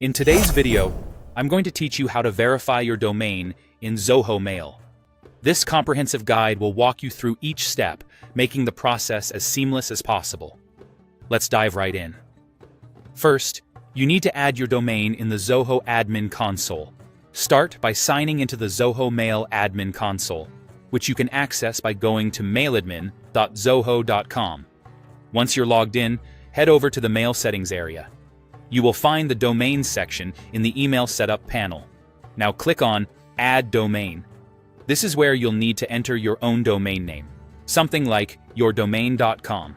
In today's video, I'm going to teach you how to verify your domain in Zoho Mail. This comprehensive guide will walk you through each step, making the process as seamless as possible. Let's dive right in. First, you need to add your domain in the Zoho Admin Console. Start by signing into the Zoho Mail Admin Console, which you can access by going to mailadmin.zoho.com. Once you're logged in, head over to the Mail Settings area. You will find the Domain section in the Email Setup panel. Now click on Add Domain. This is where you'll need to enter your own domain name, something like yourdomain.com.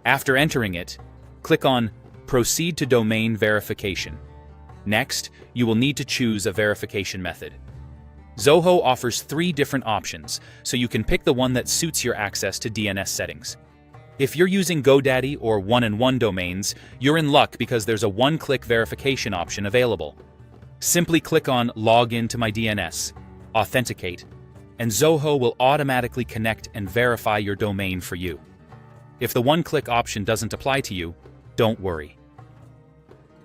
After entering it, click on Proceed to Domain Verification. Next, you will need to choose a verification method. Zoho offers 3 different options, so you can pick the one that suits your access to DNS settings. If you're using GoDaddy or one-in-one domains, you're in luck because there's a one-click verification option available. Simply click on Log in to my DNS, Authenticate, and Zoho will automatically connect and verify your domain for you. If the one-click option doesn't apply to you, don't worry.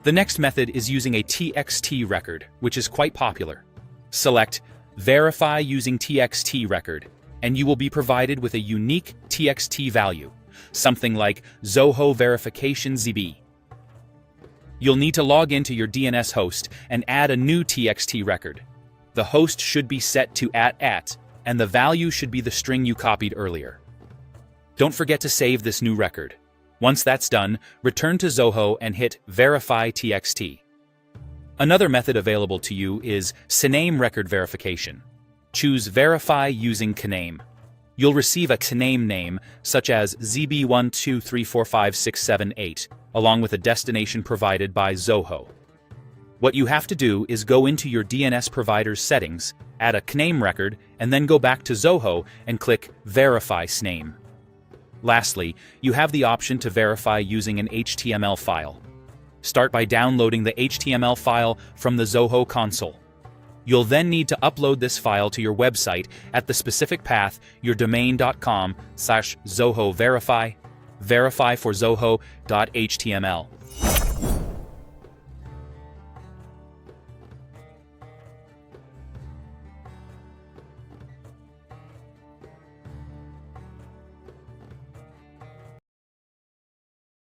The next method is using a TXT record, which is quite popular. Select Verify using TXT record, and you will be provided with a unique TXT value, something like Zoho Verification ZB. You'll need to log into your DNS host and add a new TXT record. The host should be set to @, and the value should be the string you copied earlier. Don't forget to save this new record. Once that's done, return to Zoho and hit Verify TXT. Another method available to you is CNAME record verification. Choose Verify using CNAME. You'll receive a CNAME name, such as ZB123456778, along with a destination provided by Zoho. What you have to do is go into your DNS provider's settings, add a CNAME record, and then go back to Zoho and click Verify CNAME. Lastly, you have the option to verify using an HTML file. Start by downloading the HTML file from the Zoho console. You'll then need to upload this file to your website at the specific path yourdomain.com/Zoho verify for Zoho.html.